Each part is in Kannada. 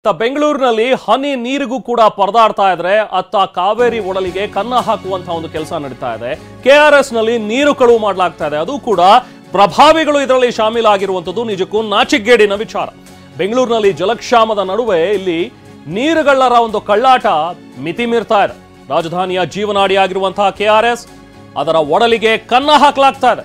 ಬೆಂಗಳೂರಿನಲ್ಲಿ ಹನಿ ನೀರಿಗೂ ಕೂಡ ಪರದಾಡ್ತಾ ಇದ್ರೆ ಅತ್ತ ಕಾವೇರಿ ಒಡಲಿಗೆ ಕನ್ನ ಹಾಕುವಂತಹ ಒಂದು ಕೆಲಸ ನಡೀತಾ ಇದೆ. ಕೆಆರ್ಎಸ್ ನಲ್ಲಿ ನೀರು ಕಳುವು ಮಾಡಲಾಗ್ತಾ ಇದೆ. ಅದು ಕೂಡ ಪ್ರಭಾವಿಗಳು ಇದರಲ್ಲಿ ಶಾಮೀಲಾಗಿರುವಂತದ್ದು ನಿಜಕ್ಕೂ ನಾಚಿಕೆಗೇಡಿನ ವಿಚಾರ. ಬೆಂಗಳೂರಿನಲ್ಲಿ ಜಲಕ್ಷಾಮದ ನಡುವೆ ಇಲ್ಲಿ ನೀರುಗಳ್ಳರ ಒಂದು ಕಳ್ಳಾಟ ಮಿತಿ ಮೀರ್ತಾ ಇದೆ. ರಾಜಧಾನಿಯ ಜೀವನಾಡಿಯಾಗಿರುವಂತಹ ಕೆಆರ್ಎಸ್ ಅದರ ಒಡಲಿಗೆ ಕನ್ನ ಹಾಕಲಾಗ್ತಾ ಇದೆ.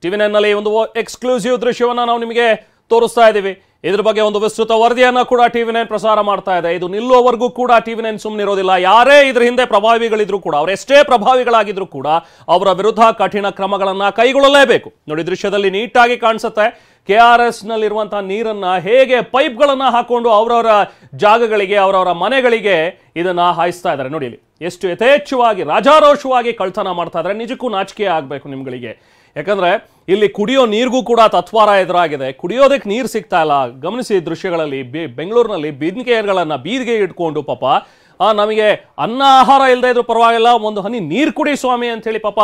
ಟಿವಿ9 ನಲ್ಲಿ ಒಂದು ಎಕ್ಸ್ಕ್ಲೂಸಿವ್ ದೃಶ್ಯವನ್ನ ನಾವು ನಿಮಗೆ ತೋರಿಸ್ತಾ ಇದ್ದೀವಿ. ಇದ್ರ ಬಗ್ಗೆ ಒಂದು ವಿಸ್ತೃತ ವರದಿಯನ್ನ ಕೂಡ ಟಿವಿ9 ಪ್ರಸಾರ ಮಾಡ್ತಾ ಇದೆ. ಇದು ನಿಲ್ಲುವವರೆಗೂ ಕೂಡ ಟಿವಿ9 ಸುಮ್ಮನಿರೋದಿಲ್ಲ. ಯಾರೇ ಇದ್ರ ಹಿಂದೆ ಪ್ರಭಾವಿಗಳಿದ್ರು ಕೂಡ, ಅವರೆಷ್ಟೇ ಪ್ರಭಾವಿಗಳಾಗಿದ್ರು ಕೂಡ ಅವರ ವಿರುದ್ಧ ಕಠಿಣ ಕ್ರಮಗಳನ್ನ ಕೈಗೊಳ್ಳಲೇಬೇಕು. ನೋಡಿ, ದೃಶ್ಯದಲ್ಲಿ ನೀಟಾಗಿ ಕಾಣಿಸುತ್ತೆ ಕೆಆರ್ಎಸ್ ನಲ್ಲಿರುವಂತಹ ನೀರನ್ನ ಹೇಗೆ ಪೈಪ್ಗಳನ್ನ ಹಾಕೊಂಡು ಅವರವರ ಜಾಗಗಳಿಗೆ, ಅವರವರ ಮನೆಗಳಿಗೆ ಇದನ್ನ ಹಾಯಿಸ್ತಾ ಇದ್ದಾರೆ. ನೋಡಿ, ಎಷ್ಟು ಯಥೇಚ್ಛವಾಗಿ ರಾಜಾರೋಷವಾಗಿ ಕಳ್ತನ ಮಾಡ್ತಾ ಇದ್ದಾರೆ. ನಿಜಕ್ಕೂ ನಾಚಿಕೆ ಆಗ್ಬೇಕು ನಿಮ್ಗಳಿಗೆ. ಯಾಕಂದ್ರೆ ಇಲ್ಲಿ ಕುಡಿಯೋ ನೀರಿಗೂ ಕೂಡ ತತ್ವಾರ ಎದುರಾಗಿದೆ. ಕುಡಿಯೋದಕ್ಕೆ ನೀರು ಸಿಗ್ತಾ ಇಲ್ಲ. ಗಮನಿಸಿ ದೃಶ್ಯಗಳಲ್ಲಿ ಬೆಂಗಳೂರಿನಲ್ಲಿ ಬೀದಿಗೆ ಇಟ್ಕೊಂಡು ಪಾಪ ನಮಗೆ ಅನ್ನ ಆಹಾರ ಇಲ್ಲದೆ ಇದ್ರೂ ಪರವಾಗಿಲ್ಲ, ಒಂದು ಹನಿ ನೀರು ಕುಡಿ ಸ್ವಾಮಿ ಅಂತ ಹೇಳಿ ಪಾಪ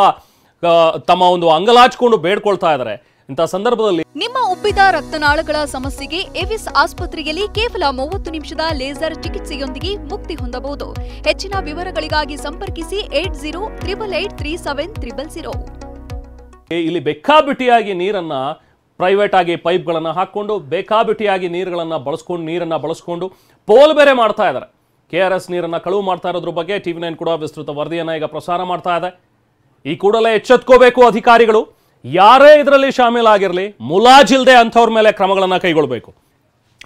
ತಮ್ಮ ಒಂದು ಅಂಗಲಾಚ್ಕೊಂಡು ಬೇಡ್ಕೊಳ್ತಾ ಇದ್ದಾರೆ. ಇಂಥ ಸಂದರ್ಭದಲ್ಲಿ ನಿಮ್ಮ ಉಬ್ಬಿದ ರಕ್ತನಾಳಗಳ ಸಮಸ್ಯೆಗೆ ಎವಿಸ್ ಆಸ್ಪತ್ರೆಯಲ್ಲಿ ಕೇವಲ 30 ನಿಮಿಷದ ಲೇಸರ್ ಚಿಕಿತ್ಸೆಯೊಂದಿಗೆ ಮುಕ್ತಿ ಹೊಂದಬಹುದು. ಹೆಚ್ಚಿನ ವಿವರಗಳಿಗಾಗಿ ಸಂಪರ್ಕಿಸಿ 8088837300. ಇಲ್ಲಿ ಬೇಕಾಬಿಟ್ಟಿಯಾಗಿ ನೀರನ್ನ ಪ್ರೈವೇಟ್ ಆಗಿ ಪೈಪ್ಗಳನ್ನ ಹಾಕೊಂಡು ಬೇಕಾಬಿಟ್ಟಿಯಾಗಿ ನೀರನ್ನ ಬಳಸ್ಕೊಂಡು ಪೋಲ್ ಬೇರೆ ಮಾಡ್ತಾ ಇದ್ದಾರೆ. ಕೆಆರ್ಎಸ್ ನೀರನ್ನ ಕಳುವು ಮಾಡ್ತಾ ಇರೋದ್ರ ಬಗ್ಗೆ ಟಿವಿ9 ಕೂಡ ವಿಸ್ತೃತ ವರದಿಯನ್ನ ಈಗ ಪ್ರಸಾರ ಮಾಡ್ತಾ ಇದೆ. ಈ ಕೂಡಲೇ ಎಚ್ಚೆತ್ಕೋಬೇಕು ಅಧಿಕಾರಿಗಳು. ಯಾರೇ ಇದರಲ್ಲಿ ಶಾಮೀಲಾಗಿರಲಿ, ಮುಲಾಜಿಲ್ದೆ ಅಂಥವ್ರ ಮೇಲೆ ಕ್ರಮಗಳನ್ನ ಕೈಗೊಳ್ಳಬೇಕು.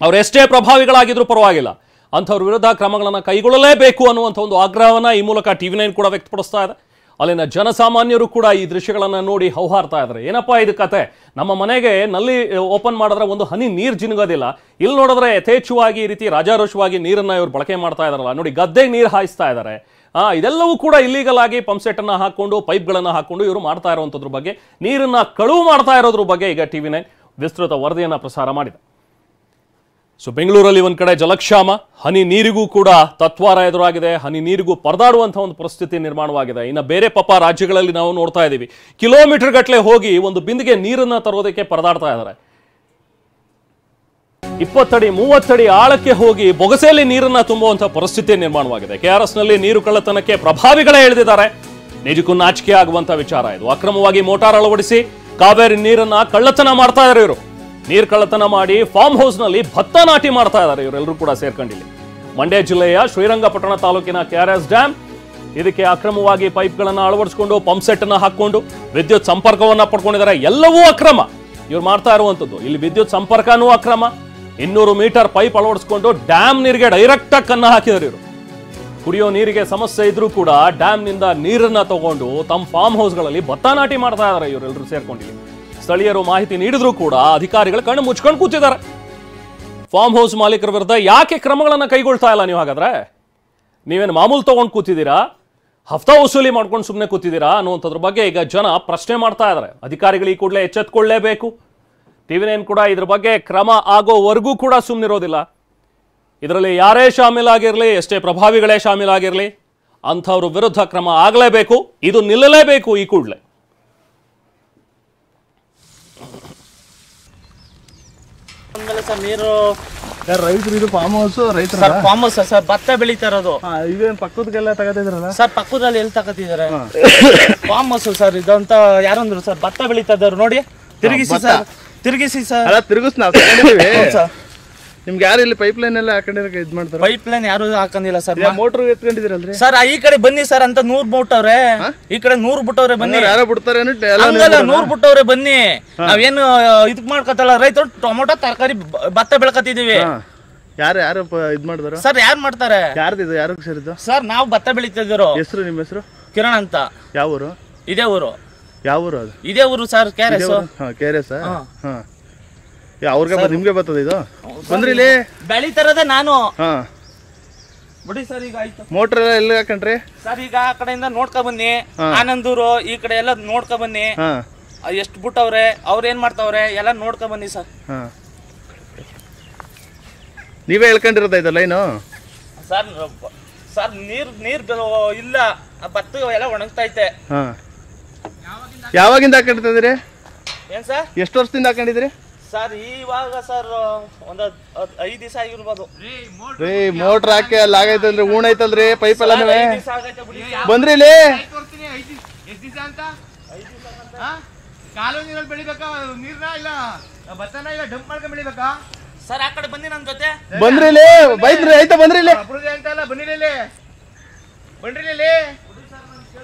ಅವ್ರು ಎಷ್ಟೇ ಪ್ರಭಾವಿಗಳಾಗಿದ್ರೂ ಪರವಾಗಿಲ್ಲ, ಅಂಥವ್ರ ವಿರುದ್ಧ ಕ್ರಮಗಳನ್ನ ಕೈಗೊಳ್ಳಲೇಬೇಕು ಅನ್ನುವಂಥ ಒಂದು ಆಗ್ರಹವನ್ನ ಈ ಮೂಲಕ ಟಿವಿ9 ಕೂಡ ವ್ಯಕ್ತಪಡಿಸ್ತಾ ಇದೆ. ಅಲ್ಲಿನ ಜನಸಾಮಾನ್ಯರು ಕೂಡ ಈ ದೃಶ್ಯಗಳನ್ನ ನೋಡಿ ಹೌಹಾರ್ತಾ ಇದ್ದಾರೆ. ಏನಪ್ಪಾ ಇದು ಕತೆ? ನಮ್ಮ ಮನೆಗೆ ನಲ್ಲಿ ಓಪನ್ ಮಾಡಿದ್ರೆ ಒಂದು ಹನಿ ನೀರು ಜಿನುಗೋದಿಲ್ಲ. ಇಲ್ಲಿ ನೋಡಿದ್ರೆ ಯಥೇಚ್ಛವಾಗಿ ಈ ರೀತಿ ರಾಜಾರೋಷವಾಗಿ ನೀರನ್ನ ಇವ್ರು ಬಳಕೆ ಮಾಡ್ತಾ ಇದಾರಲ್ಲ. ನೋಡಿ, ಗದ್ದೆಗೆ ನೀರು ಹಾಯಿಸ್ತಾ ಇದ್ದಾರೆ. ಇದೆಲ್ಲವೂ ಕೂಡ ಇಲ್ಲೀಗಲ್ ಆಗಿ ಪಂಪ್ ಸೆಟ್ ಅನ್ನ ಹಾಕೊಂಡು ಪೈಪ್ಗಳನ್ನ ಹಾಕೊಂಡು ಇವರು ಮಾಡ್ತಾ ಇರುವಂತದ್ರ ಬಗ್ಗೆ, ನೀರನ್ನ ಕಳುವು ಮಾಡ್ತಾ ಇರೋದ್ರ ಬಗ್ಗೆ ಈಗ ಟಿವಿ9 ವಿಸ್ತೃತ ವರದಿಯನ್ನ ಪ್ರಸಾರ ಮಾಡಿದೆ. ಸೊ ಬೆಂಗಳೂರಲ್ಲಿ ಒಂದ್ ಕಡೆ ಜಲಕ್ಷಾಮ, ಹನಿ ನೀರಿಗೂ ಕೂಡ ತತ್ವಾರ ಎದುರಾಗಿದೆ. ಹನಿ ನೀರಿಗೂ ಪರದಾಡುವಂತಹ ಒಂದು ಪರಿಸ್ಥಿತಿ ನಿರ್ಮಾಣವಾಗಿದೆ. ಇನ್ನು ಬೇರೆ ಪಾಪ ರಾಜ್ಯಗಳಲ್ಲಿ ನಾವು ನೋಡ್ತಾ ಇದ್ದೀವಿ, ಕಿಲೋಮೀಟರ್ ಗಟ್ಟಲೆ ಹೋಗಿ ಒಂದು ಬಿಂದಿಗೆ ನೀರನ್ನ ತರೋದಕ್ಕೆ ಪರದಾಡ್ತಾ ಇದ್ದಾರೆ. 20 ಅಡಿ 30 ಅಡಿ ಆಳಕ್ಕೆ ಹೋಗಿ ಬೊಗಸೆಯಲ್ಲಿ ನೀರನ್ನ ತುಂಬುವಂತಹ ಪರಿಸ್ಥಿತಿ ನಿರ್ಮಾಣವಾಗಿದೆ. ಕೆಆರ್ಎಸ್ ನಲ್ಲಿ ನೀರು ಕಳ್ಳತನಕ್ಕೆ ಪ್ರಭಾವಿಗಳೇ ಎಳೆದಿದ್ದಾರೆ. ನಿಜಕ್ಕೂ ನಾಚಿಕೆ ಆಗುವಂತಹ ವಿಚಾರ ಇದು. ಅಕ್ರಮವಾಗಿ ಮೋಟಾರ್ ಅಳವಡಿಸಿ ಕಾವೇರಿ ನೀರನ್ನ ಕಳ್ಳತನ ಮಾಡ್ತಾ ಇದ್ದಾರೆ ಇವರು. ನೀರು ಕಳ್ಳತನ ಮಾಡಿ ಫಾರ್ಮ್ ಹೌಸ್ ನಲ್ಲಿ ಭತ್ತ ನಾಟಿ ಮಾಡ್ತಾ ಇದ್ದಾರೆ ಇವರೆಲ್ಲರೂ ಕೂಡ ಸೇರ್ಕೊಂಡಿಲ್ಲಿ. ಮಂಡ್ಯ ಜಿಲ್ಲೆಯ ಶ್ರೀರಂಗಪಟ್ಟಣ ತಾಲೂಕಿನ ಕೆಆರ್ಎಸ್ ಡ್ಯಾಮ್, ಇದಕ್ಕೆ ಅಕ್ರಮವಾಗಿ ಪೈಪ್ಗಳನ್ನ ಅಳವಡಿಸಿಕೊಂಡು ಪಂಪ್ ಸೆಟ್ ಅನ್ನ ಹಾಕೊಂಡು ವಿದ್ಯುತ್ ಸಂಪರ್ಕವನ್ನ ಪಡ್ಕೊಂಡಿದ್ದಾರೆ. ಎಲ್ಲವೂ ಅಕ್ರಮ ಇವ್ರು ಮಾಡ್ತಾ ಇರುವಂತದ್ದು. ಇಲ್ಲಿ ವಿದ್ಯುತ್ ಸಂಪರ್ಕನೂ ಅಕ್ರಮ. 200 ಮೀಟರ್ ಪೈಪ್ ಅಳವಡಿಸಿಕೊಂಡು ಡ್ಯಾಮ್ ನೀರಿಗೆ ಡೈರೆಕ್ಟ್ ಆಗಿ ಕನ್ನ ಹಾಕಿದ್ದಾರೆ ಇವರು. ಕುಡಿಯೋ ನೀರಿಗೆ ಸಮಸ್ಯೆ ಇದ್ರೂ ಕೂಡ ಡ್ಯಾಮ್ ನಿಂದ ನೀರನ್ನ ತಗೊಂಡು ತಮ್ಮ ಫಾರ್ಮ್ ಹೌಸ್ಗಳಲ್ಲಿ ಭತ್ತ ನಾಟಿ ಮಾಡ್ತಾ ಇದ್ದಾರೆ ಇವರೆಲ್ಲರೂ ಸೇರ್ಕೊಂಡಿಲ್ಲಿ. ಸ್ಥಳೀಯರು ಮಾಹಿತಿ ನೀಡಿದ್ರು ಕೂಡ ಅಧಿಕಾರಿಗಳು ಕಣ್ಣು ಮುಚ್ಕೊಂಡು ಕೂತಿದ್ದಾರೆ. ಫಾರ್ಮ್ ಹೌಸ್ ಮಾಲೀಕರ ವಿರುದ್ಧ ಯಾಕೆ ಕ್ರಮಗಳನ್ನ ಕೈಗೊಳ್ತಾ ಇಲ್ಲ ನೀವು? ಹಾಗಾದ್ರೆ ನೀವೇನು ಮಾಮೂಲು ತಗೊಂಡು ಕೂತಿದ್ದೀರಾ? ಹಫ್ತಾ ವಸೂಲಿ ಮಾಡ್ಕೊಂಡು ಸುಮ್ಮನೆ ಕೂತಿದ್ದೀರಾ ಅನ್ನುವಂಥದ್ರ ಬಗ್ಗೆ ಈಗ ಜನ ಪ್ರಶ್ನೆ ಮಾಡ್ತಾ ಇದ್ದಾರೆ. ಅಧಿಕಾರಿಗಳು ಈ ಕೂಡಲೇ ಎಚ್ಚೆತ್ಕೊಳ್ಳೇಬೇಕು. ಟಿವಿ9 ಕೂಡ ಇದ್ರ ಬಗ್ಗೆ ಕ್ರಮ ಆಗೋವರೆಗೂ ಕೂಡ ಸುಮ್ಮನಿರೋದಿಲ್ಲ. ಇದರಲ್ಲಿ ಯಾರೇ ಶಾಮೀಲಾಗಿರಲಿ, ಎಷ್ಟೇ ಪ್ರಭಾವಿಗಳೇ ಶಾಮೀಲಾಗಿರಲಿ, ಅಂಥವ್ರ ವಿರುದ್ಧ ಕ್ರಮ ಆಗಲೇಬೇಕು. ಇದು ನಿಲ್ಲಲೇಬೇಕು ಈ ಕೂಡಲೇ. ಸರ್ ನೀರು ರೈತರು, ಇದು ಫಾರ್ಮ್ ಹೌಸ್ ರೈತರ ಫಾರ್ಮ್ ಹೌಸ್ ಸರ್, ಭತ್ತ ಬೆಳೀತಾ ಇರೋದು. ಇವೇನು ಪಕ್ಕದಕ್ಕೆಲ್ಲ ತಗೋತಿದ್ರಲ್ಲ ಸರ್? ಪಕ್ಕದಲ್ಲಿ ಎಲ್ಲಿ ತಗೋತಿದ್ದಾರೆ? ಫಾರ್ಮ್ ಹೌಸ್ ಸರ್ ಇದಂತ ಯಾರಂದ್ರು ಸರ್? ಭತ್ತ ಬೆಳೀತಾ ಇದ್ದವ್ರು ನೋಡಿ, ತಿರುಗಿಸಿ ಸರ್, ತಿರುಗಿಸಿ ಸರ್. ಅಲ್ಲ, ತಿರುಗಿಸ್ ನಾವು ತಗೊಂಡಿದ್ದೀವಿ. ನಿಮ್ಗೆ ಯಾರು ಇಲ್ಲಿ ಪೈಪ್ ಲೈನ್ ಎಲ್ಲ ಹಾಕೊಂಡಿರಕ್ಕೆ ಇದು ಮಾಡ್ತಾರೆ? ಪೈಪ್ ಲೈನ್ ಯಾರು ಹಾಕೊಂಡಿಲ್ಲ ಸರ್. ಮೋಟರ್ ಎತ್ಕೊಂಡಿದ್ದೀರಲ್ರಿ ಸರ್? ಈ ಕಡೆ ಬನ್ನಿ ಸರ್ ಅಂತ 100 ಬಿಟ್ಟವ್ರೆ, ಈ ಕಡೆ 100 ಬಿಟ್ಟವ್ರೆ ಬನ್ನಿ. ಯಾರೋ ಬಿಡ್ತಾರೆ 100 ಬಿಟ್ಟವ್ರೆ ಬನ್ನಿ. ನಾವೇನು ಇದಕ್ ಮಾಡ್ಕೊತಲ್ಲ, ರೈತರು ಟೊಮೊಟೊ ತರಕಾರಿ ಭತ್ತ ಬೆಳ್ಕತಿದೀವಿ. ಯಾರು ಇದ್ ಮಾಡಿದಾರ ಸರ್? ಯಾರು ಮಾಡ್ತಾರೆ? ಯಾರ್ದಿದು? ಯಾರಿಗೆ ಸೇರಿದ್ದು ಸರ್? ನಾವು ಭತ್ತ ಬೆಳೀತಿದ್ರು. ಹೆಸರು? ನಿಮ್ಮ ಹೆಸರು? ಕಿರಣ್ ಅಂತ. ಯಾವ ಊರು? ಇದೇ ಊರು. ಯಾವ ಊರು ಅದು? ಇದೇ ಊರು ಸರ್, ಕೆಆರ್ಎಸ್. ಕೆಆರ್ಎಸ್. ಅವ್ರಿಗೆ ನಿಮ್ಗೆ ಬರ್ತದ ಇದು? ಬಂದ್ರಿ ಇಲ್ಲಿ ಬೆಳೀತಾರದೆ ನಾನು. ಬಿಡಿ ಸರ್. ಈಗ ಆಯ್ತು. ಮೋಟರ್ ಎಲ್ಲ ಎಲ್ಲಿ ಹಾಕೊಂಡ್ರಿ ಸರ್? ಈಗ ಆ ಕಡೆಯಿಂದ ನೋಡ್ಕೊ ಬನ್ನಿ, ಆನಂದೂರು ಈ ಕಡೆ ಎಲ್ಲ ನೋಡ್ಕೊ ಬನ್ನಿ. ಎಷ್ಟು ಬಿಟ್ಟವ್ರೆ, ಅವ್ರ ಏನ್ ಮಾಡ್ತಾವ್ರೆ ಎಲ್ಲ ನೋಡ್ಕೊ ಬನ್ನಿ ಸರ್. ನೀವೇ ಹೇಳ್ಕೊಂಡಿರೋದ ಇದು ಲೈನು? ಸರ್ ಸರ್ ನೀರ್ ಇಲ್ಲ, ಭತ್ತ ಎಲ್ಲ ಒಣಗ್ತೈತೆ. ಯಾವಾಗಿಂದ ಹಾಕೊಂಡಿದ್ದೀರಿ? ಏನ್ ಸರ್? ಎಷ್ಟು ವರ್ಷದಿಂದ ಹಾಕೊಂಡಿದ್ರಿ? ಸರ್ ಇವಾಗ ಸರ್ ಒಂದ್ 5 ದಿವಸ ಆಗಿರ್ಬೋದು ರೀ. ಮೋಟ್ರ್ ಹಾಕಿ ಅಲ್ಲಿ ಆಗೈತಲ್ರಿ, ಊಣ ಐತಲ್ರಿ ಪೈಪ್ ಎಲ್ಲ ಬಂದ್ರಿ ಇಲ್ಲಿ. ಎಷ್ಟು ದಿವಸ ಅಂತ ಕಾಲು ನೀರಲ್ಲಿ ಬೆಳಿಬೇಕಾ ನೀರ್ನ ಇಲ್ಲ ಭತ್ತನ ಇಲ್ಲ ಡಂಪ್ ಮಾಡ್ಕೊಂಡ್ ಬೆಳಿಬೇಕಾ ಸರ್? ಆ ಕಡೆ ಬನ್ನಿ ನನ್ ಜೊತೆ. ಬಂದ್ರಿ ಇಲ್ಲಿ, ಬೈದ್ರಿ ಆಯ್ತಾ ಬಂದ್ರಿ ಇಲ್ಲಿ. ಅಪ್ರೂವ್ ಅಂತ ಅಲ್ಲ, ಬನ್ನಿ ಇಲ್ಲಿ ಬನ್ರಿ ಇಲ್ಲಿ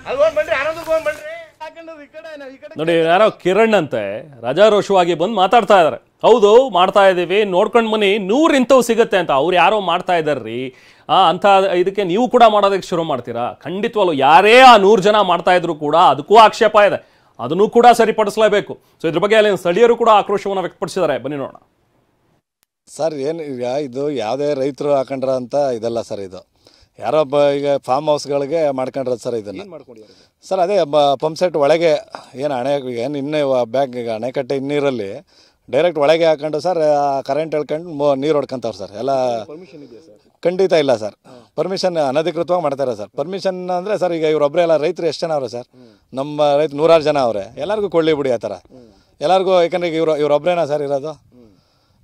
ಅಲ್ವಾ ಬನ್ರಿ ಆನಂದ್ ಬನ್ರಿ. ನೋಡಿ, ಯಾರೋ ಕಿರಣ್ ಅಂತೆ ರಾಜಾರೋಷವಾಗಿ ಬಂದು ಮಾತಾಡ್ತಾ ಇದಾರೆ. ಹೌದು ಮಾಡ್ತಾ ಇದೀವಿ, ನೋಡ್ಕೊಂಡ್ ಬನ್ನಿ, 100 ಇಂಥವು ಸಿಗುತ್ತೆ ಅಂತ. ಅವ್ರು ಯಾರೋ ಮಾಡ್ತಾ ಇದಾರ್ರಿ. ಅಂತ ಇದಕ್ಕೆ ನೀವು ಕೂಡ ಮಾಡೋದಕ್ಕೆ ಶುರು ಮಾಡ್ತೀರಾ? ಖಂಡಿತವಲ್ಲ. ಯಾರೇ ಆ 100 ಜನ ಮಾಡ್ತಾ ಇದ್ರು ಕೂಡ ಅದಕ್ಕೂ ಆಕ್ಷೇಪ ಇದೆ, ಅದನ್ನು ಕೂಡ ಸರಿಪಡಿಸಲೇಬೇಕು. ಸೊ ಇದ್ರ ಬಗ್ಗೆ ಅಲ್ಲಿ ಸ್ಥಳೀಯರು ಕೂಡ ಆಕ್ರೋಶವನ್ನು ವ್ಯಕ್ತಪಡಿಸಿದ್ದಾರೆ. ಬನ್ನಿ ನೋಡೋಣ. ಸರ್ ಏನು ಇದು ಯಾವುದೇ ರೈತರು ಹಾಕೊಂಡ್ರ ಅಂತ ಇದಲ್ಲ ಸರ್. ಇದು ಯಾರೋ ಈಗ ಫಾರ್ಮ್ ಹೌಸ್ಗಳಿಗೆ ಮಾಡ್ಕೊಂಡ್ರದ್ದು ಸರ್. ಇದನ್ನು ಸರ್ ಅದೇ ಪಂಪ್ ಸೆಟ್ ಒಳಗೆ ಏನು ಏನು ಇನ್ನೇ ಬ್ಯಾಗ್ ಈಗ ಅಣೆಕಟ್ಟೆ ನೀರಲ್ಲಿ ಡೈರೆಕ್ಟ್ ಒಳಗೆ ಹಾಕೊಂಡು ಸರ್ ಕರೆಂಟ್ ಹೇಳ್ಕೊಂಡು ನೀರು ಹೊಡ್ಕೊಂತವ್ರು ಸರ್. ಎಲ್ಲ ಪರ್ಮಿಷನ್ ಇದೆಯಾ ಸರ್? ಖಂಡಿತ ಇಲ್ಲ ಸರ್. ಪರ್ಮಿಷನ್ ಅನಧಿಕೃತವಾಗಿ ಮಾಡ್ತಾರೆ ಸರ್. ಪರ್ಮಿಷನ್ ಅಂದರೆ ಸರ್ ಈಗ ಇವರೊಬ್ಬರೇ ಎಲ್ಲ ರೈತರು ಎಷ್ಟು ಜನ ಅವ್ರೆ ಸರ್? ನಮ್ಮ ರೈತ 100 ಜನ ಅವರೇ. ಎಲ್ಲರಿಗೂ ಕೊಳ್ಳಿ ಬಿಡಿ ಆ ಥರ ಎಲ್ಲರಿಗೂ. ಯಾಕಂದರೆ ಇವ್ರೊಬ್ಬರೇನಾ ಸರ್ ಇರೋದು?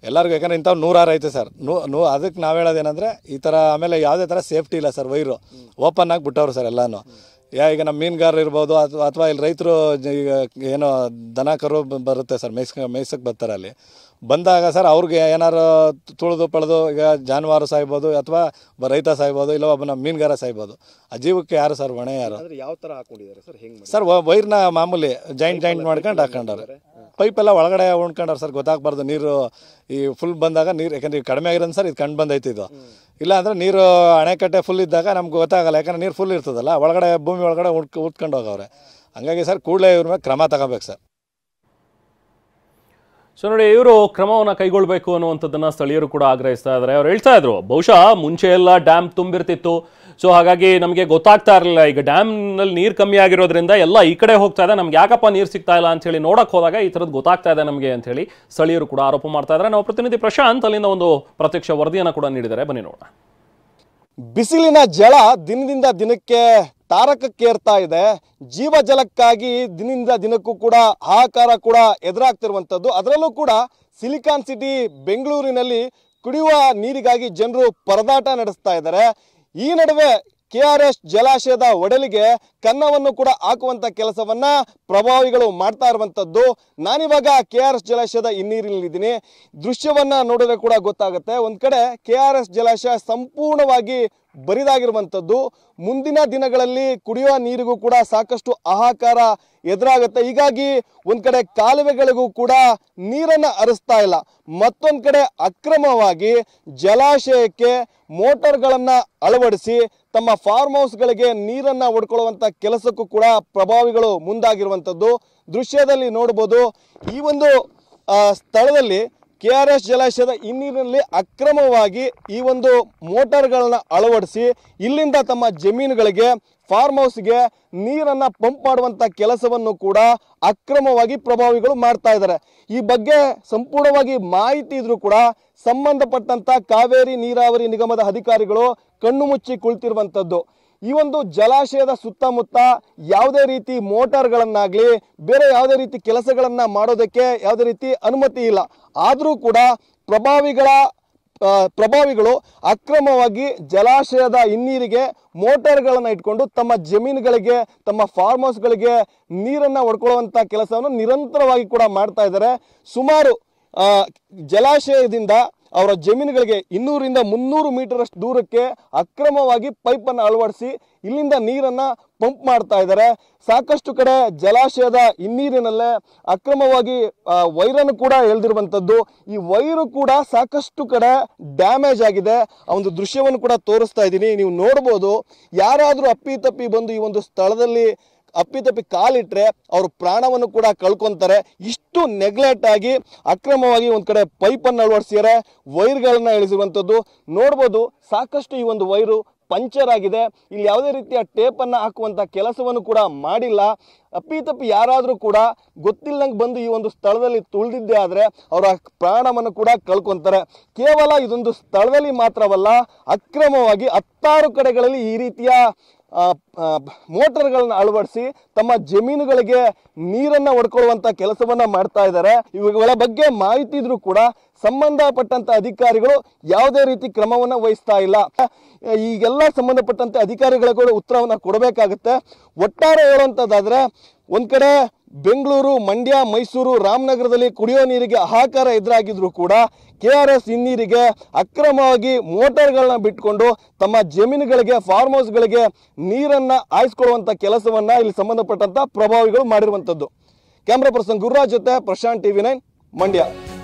ಎಲ್ಲರಿಗೂ. ಯಾಕಂದರೆ ಇಂಥವು 100 ಐತೆ ಸರ್. ಅದಕ್ಕೆ ನಾವು ಹೇಳೋದೇನೆಂದರೆ ಈ ಥರ ಆಮೇಲೆ ಯಾವುದೇ ಥರ ಸೇಫ್ಟಿ ಇಲ್ಲ ಸರ್. ವೈರು ಓಪನ್ ಆಗಿ ಬಿಟ್ಟವ್ರು ಸರ್ ಎಲ್ಲನೂ. ಈಗ ನಮ್ಮ ಮೀನುಗಾರರು ಇರ್ಬೋದು ಅಥವಾ ಇಲ್ಲಿ ರೈತರು ಈಗ ಏನೋ ದನ ಕರು ಬರುತ್ತೆ ಸರ್, ಮೇಯ್ಸಕ್ಕೆ ಬರ್ತಾರೆ. ಅಲ್ಲಿ ಬಂದಾಗ ಸರ್ ಅವ್ರಿಗೆ ಏನಾರು ತುಳಿದು ಪಳೆದು ಈಗ ಜಾನುವಾರು ಸಾಯ್ಬೋದು ಅಥವಾ ರೈತ ಸಾಯ್ಬೋದು, ಇಲ್ಲ ಒಬ್ಬ ನಮ್ಮ ಮೀನುಗಾರ ಸಾಯ್ಬೋದು. ಆ ಜೀವಕ್ಕೆ ಯಾರು ಸರ್ ಹೊಣೆ? ಯಾರು? ಯಾವ ಥರ ಹಾಕೊಂಡಿದ್ದಾರೆ ಸರ್? ಹೆಂಗೆ ಸರ್? ವೈರ್ನ ಮಾಮೂಲಿ ಜಾಯಿಂಟ್ ಮಾಡ್ಕೊಂಡು ಹಾಕೊಂಡವ್ರೆ. ಪೈಪೆಲ್ಲ ಒಳಗಡೆ ಉಣ್ಕೊಂಡವ್ರು ಸರ್. ಗೊತ್ತಾಗಬಾರ್ದು ನೀರು ಈ ಫುಲ್ ಬಂದಾಗ ನೀರು. ಯಾಕಂದ್ರೆ ಕಡಿಮೆ ಆಗಿರೋದು ಸರ್ ಇದು ಕಂಡು ಬಂದೈತಿ. ಇದು ಇಲ್ಲ ಅಂದರೆ ನೀರು ಅಣೆಕಟ್ಟೆ ಫುಲ್ ಇದ್ದಾಗ ನಮ್ಗೆ ಗೊತ್ತಾಗಲ್ಲ. ಯಾಕಂದ್ರೆ ನೀರು ಫುಲ್ ಇರ್ತದಲ್ಲ, ಒಳಗಡೆ ಭೂಮಿ ಒಳಗಡೆ ಉಟ್ಕೊಂಡು ಹೋಗವ್ರೆ. ಹಂಗಾಗಿ ಸರ್ ಕೂಡಲೇ ಇವ್ರ ಮೇಲೆ ಕ್ರಮ ತಗೋಬೇಕು ಸರ್. ಸೊ ನೋಡಿ, ಇವರು ಕ್ರಮವನ್ನು ಕೈಗೊಳ್ಳಬೇಕು ಅನ್ನುವಂಥದ್ದನ್ನು ಸ್ಥಳೀಯರು ಕೂಡ ಆಗ್ರಹಿಸ್ತಾ ಇದ್ದಾರೆ. ಅವ್ರು ಹೇಳ್ತಾ ಇದ್ರು, ಬಹುಶಃ ಮುಂಚೆ ಎಲ್ಲ ಡ್ಯಾಮ್ ತುಂಬಿರ್ತಿತ್ತು, ಸೊ ಹಾಗಾಗಿ ನಮಗೆ ಗೊತ್ತಾಗ್ತಾ ಇರಲಿಲ್ಲ. ಈಗ ಡ್ಯಾಮ್ನಲ್ಲಿ ನೀರು ಕಮ್ಮಿ ಆಗಿರೋದ್ರಿಂದ ಎಲ್ಲ ಈ ಕಡೆ ಹೋಗ್ತಾ ಇದೆ, ನಮ್ಗೆ ಯಾಕಪ್ಪ ನೀರು ಸಿಗ್ತಾ ಇಲ್ಲ ಅಂತ ಹೇಳಿ ನೋಡಕ್ಕೆ ಹೋದಾಗ ಈ ಥರದ್ದು ಗೊತ್ತಾಗ್ತಾ ಇದೆ ನಮಗೆ ಅಂತ ಹೇಳಿ ಸ್ಥಳೀಯರು ಕೂಡ ಆರೋಪ ಮಾಡ್ತಾ ಇದ್ದಾರೆ. ನಾವು ಪ್ರತಿನಿಧಿ ಪ್ರಶಾಂತ್ ಅಲ್ಲಿಂದ ಒಂದು ಪ್ರತ್ಯಕ್ಷ ವರದಿಯನ್ನು ಕೂಡ ನೀಡಿದ್ದಾರೆ. ಬನ್ನಿ ನೋಡೋಣ. ಬಿಸಿಲಿನ ಜಳ ದಿನದಿಂದ ದಿನಕ್ಕೆ ತಾರಕಕ್ಕೇರ್ತಾ ಇದೆ. ಜೀವಜಲಕ್ಕಾಗಿ ದಿನದಿಂದ ದಿನಕ್ಕೂ ಕೂಡ ಹಾಹಾಕಾರ ಕೂಡ ಎದುರಾಗ್ತಿರುವಂಥದ್ದು. ಅದರಲ್ಲೂ ಕೂಡ ಸಿಲಿಕಾನ್ ಸಿಟಿ ಬೆಂಗಳೂರಿನಲ್ಲಿ ಕುಡಿಯುವ ನೀರಿಗಾಗಿ ಜನರು ಪರದಾಟ ನಡೆಸ್ತಾ ಇದ್ದಾರೆ. ಈ ನಡುವೆ KRS ಜಲಾಶಯದ ಒಡಲಿಗೆ ಕನ್ನವನ್ನು ಕೂಡ ಹಾಕುವಂತ ಕೆಲಸವನ್ನ ಪ್ರಭಾವಿಗಳು ಮಾಡ್ತಾ ಇರುವಂತದ್ದು. ನಾನಿವಾಗ KRS ಜಲಾಶಯದ ಹಿನ್ನೀರಿನಲ್ಲಿದ್ದೀನಿ. ದೃಶ್ಯವನ್ನ ನೋಡಿದ್ರೆ ಕೂಡ ಗೊತ್ತಾಗುತ್ತೆ. ಒಂದ್ ಕಡೆ KRS ಜಲಾಶಯ ಸಂಪೂರ್ಣವಾಗಿ ಬರಿದಾಗಿರುವಂಥದ್ದು. ಮುಂದಿನ ದಿನಗಳಲ್ಲಿ ಕುಡಿಯುವ ನೀರಿಗೂ ಕೂಡ ಸಾಕಷ್ಟು ಹಾಹಾಕಾರ ಎದುರಾಗುತ್ತೆ. ಹೀಗಾಗಿ ಒಂದ್ ಕಡೆ ಕಾಲುವೆಗಳಿಗೂ ಕೂಡ ನೀರನ್ನ ಹರಿಸ್ತಾ ಇಲ್ಲ. ಮತ್ತೊಂದ್ ಕಡೆ ಅಕ್ರಮವಾಗಿ ಜಲಾಶಯಕ್ಕೆ ಮೋಟಾರ್ಗಳನ್ನ ಅಳವಡಿಸಿ ತಮ್ಮ ಫಾರ್ಮ್ ಹೌಸ್ಗಳಿಗೆ ನೀರನ್ನ ಹೊಡ್ಕೊಳ್ಳುವಂತ ಕೆಲಸಕ್ಕೂ ಕೂಡ ಪ್ರಭಾವಿಗಳು ಮುಂದಾಗಿರುವಂಥದ್ದು. ದೃಶ್ಯದಲ್ಲಿ ನೋಡಬಹುದು. ಈ ಒಂದು ಸ್ಥಳದಲ್ಲಿ KRS ಜಲಾಶಯದ ಹಿನ್ನೀರಿನಲ್ಲಿ ಅಕ್ರಮವಾಗಿ ಈ ಒಂದು ಮೋಟಾರ್ಗಳನ್ನ ಅಳವಡಿಸಿ ಇಲ್ಲಿಂದ ತಮ್ಮ ಜಮೀನುಗಳಿಗೆ ಫಾರ್ಮ್ ಹೌಸ್ಗೆ ನೀರನ್ನ ಪಂಪ್ ಮಾಡುವಂತ ಕೆಲಸವನ್ನು ಕೂಡ ಅಕ್ರಮವಾಗಿ ಪ್ರಭಾವಿಗಳು ಮಾಡ್ತಾ ಇದ್ದಾರೆ. ಈ ಬಗ್ಗೆ ಸಂಪೂರ್ಣವಾಗಿ ಮಾಹಿತಿ ಇದ್ರೂ ಕೂಡ ಸಂಬಂಧಪಟ್ಟಂತ ಕಾವೇರಿ ನೀರಾವರಿ ನಿಗಮದ ಅಧಿಕಾರಿಗಳು ಕಣ್ಣು ಮುಚ್ಚಿ ಕುಳಿತಿರುವಂತದ್ದು. ಈ ಒಂದು ಜಲಾಶಯದ ಸುತ್ತಮುತ್ತ ಯಾವುದೇ ರೀತಿ ಮೋಟಾರ್ಗಳನ್ನಾಗ್ಲಿ ಬೇರೆ ಯಾವುದೇ ರೀತಿ ಕೆಲಸಗಳನ್ನ ಮಾಡೋದಕ್ಕೆ ಯಾವುದೇ ರೀತಿ ಅನುಮತಿ ಇಲ್ಲ. ಆದರೂ ಕೂಡ ಪ್ರಭಾವಿಗಳು ಅಕ್ರಮವಾಗಿ ಜಲಾಶಯದ ಹಿನ್ನೀರಿಗೆ ಮೋಟಾರ್ಗಳನ್ನ ಇಟ್ಕೊಂಡು ತಮ್ಮ ಜಮೀನುಗಳಿಗೆ ತಮ್ಮ ಫಾರ್ಮ್ ಹೌಸ್ಗಳಿಗೆ ನೀರನ್ನ ಹೊಡ್ಕೊಳ್ಳುವಂತ ಕೆಲಸವನ್ನು ನಿರಂತರವಾಗಿ ಕೂಡ ಮಾಡ್ತಾ ಇದ್ದಾರೆ. ಸುಮಾರು ಜಲಾಶಯದಿಂದ ಅವರ ಜಮೀನುಗಳಿಗೆ 200ರಿಂದ 300 ಮೀಟರ್ ಅಷ್ಟು ದೂರಕ್ಕೆ ಅಕ್ರಮವಾಗಿ ಪೈಪನ್ನು ಅಳವಡಿಸಿ ಇಲ್ಲಿಂದ ನೀರನ್ನ ಪಂಪ್ ಮಾಡ್ತಾ ಇದ್ದಾರೆ. ಸಾಕಷ್ಟು ಕಡೆ ಜಲಾಶಯದ ಹಿನ್ನೀರಿನಲ್ಲೇ ಅಕ್ರಮವಾಗಿ ವೈರನ್ನು ಕೂಡ ಎಳೆದಿರುವಂಥದ್ದು. ಈ ವೈರು ಕೂಡ ಸಾಕಷ್ಟು ಕಡೆ ಡ್ಯಾಮೇಜ್ ಆಗಿದೆ. ಆ ಒಂದು ದೃಶ್ಯವನ್ನು ಕೂಡ ತೋರಿಸ್ತಾ ಇದ್ದೀನಿ, ನೀವು ನೋಡ್ಬೋದು. ಯಾರಾದರೂ ಅಪ್ಪಿತಪ್ಪಿ ಬಂದು ಈ ಒಂದು ಸ್ಥಳದಲ್ಲಿ ಅಪ್ಪಿತಪ್ಪಿ ಕಾಲಿಟ್ರೆ ಅವರು ಪ್ರಾಣವನ್ನು ಕೂಡ ಕಳ್ಕೊಂತಾರೆ. ಇಷ್ಟು ನೆಗ್ಲೆಕ್ಟ್ ಆಗಿ ಅಕ್ರಮವಾಗಿ ಒಂದ್ ಕಡೆ ಪೈಪನ್ನು ಅಳವಡಿಸಿದ್ದಾರೆ, ವೈರ್ಗಳನ್ನ ಇಳಿಸಿರುವಂಥದ್ದು ನೋಡ್ಬೋದು. ಸಾಕಷ್ಟು ಈ ಒಂದು ವೈರು ಪಂಚರ್ ಆಗಿದೆ. ಇಲ್ಲಿ ಯಾವುದೇ ರೀತಿಯ ಟೇಪನ್ನು ಹಾಕುವಂತ ಕೆಲಸವನ್ನು ಕೂಡ ಮಾಡಿಲ್ಲ. ಅಪ್ಪಿತಪ್ಪಿ ಯಾರಾದರೂ ಕೂಡ ಗೊತ್ತಿಲ್ಲಂಗೆ ಬಂದು ಈ ಒಂದು ಸ್ಥಳದಲ್ಲಿ ತುಳಿದಿದ್ದೇ ಆದರೆ ಅವರ ಪ್ರಾಣವನ್ನು ಕೂಡ ಕಳ್ಕೊಂತಾರೆ. ಕೇವಲ ಇದೊಂದು ಸ್ಥಳದಲ್ಲಿ ಮಾತ್ರವಲ್ಲ, ಅಕ್ರಮವಾಗಿ 10 ಕಡೆಗಳಲ್ಲಿ ಈ ರೀತಿಯ ಮೋಟರ್ಗಳನ್ನ ಅಳವಡಿಸಿ ತಮ್ಮ ಜಮೀನುಗಳಿಗೆ ನೀರನ್ನ ಹೊಡ್ಕೊಳ್ಳುವಂತ ಕೆಲಸವನ್ನ ಮಾಡ್ತಾ ಇದ್ದಾರೆ. ಇವುಗಳ ಬಗ್ಗೆ ಮಾಹಿತಿ ಇದ್ರೂ ಕೂಡ ಸಂಬಂಧಪಟ್ಟಂತ ಅಧಿಕಾರಿಗಳು ಯಾವುದೇ ರೀತಿ ಕ್ರಮವನ್ನ ವಹಿಸ್ತಾ ಇಲ್ಲ. ಈಗೆಲ್ಲ ಸಂಬಂಧಪಟ್ಟಂತೆ ಅಧಿಕಾರಿಗಳು ಉತ್ತರವನ್ನ ಕೊಡಬೇಕಾಗುತ್ತೆ. ಒಟ್ಟಾರೆ ಹೇಳುವಂತದ್ದಾದ್ರೆ ಒಂದ್ ಕಡೆ ಬೆಂಗಳೂರು, ಮಂಡ್ಯ, ಮೈಸೂರು, ರಾಮನಗರದಲ್ಲಿ ಕುಡಿಯೋ ನೀರಿಗೆ ಹಾಹಾಕಾರ ಎದುರಾಗಿದ್ರು ಕೂಡ KRS ಹಿನ್ನೀರಿಗೆ ಅಕ್ರಮವಾಗಿ ಮೋಟಾರ್ಗಳನ್ನ ಬಿಟ್ಕೊಂಡು ತಮ್ಮ ಜಮೀನುಗಳಿಗೆ, ಫಾರ್ಮ್ ಹೌಸ್ಗಳಿಗೆ ನೀರನ್ನ ಹಾಯಿಸ್ಕೊಳ್ಳುವಂತ ಕೆಲಸವನ್ನ ಇಲ್ಲಿ ಸಂಬಂಧಪಟ್ಟಂತ ಪ್ರಭಾವಿಗಳು ಮಾಡಿರುವಂತದ್ದು. ಕ್ಯಾಮ್ರಾ ಪರ್ಸನ್ ಗುರುರಾಜ್ ಜೊತೆ ಪ್ರಶಾಂತ್, TV9 ಮಂಡ್ಯ.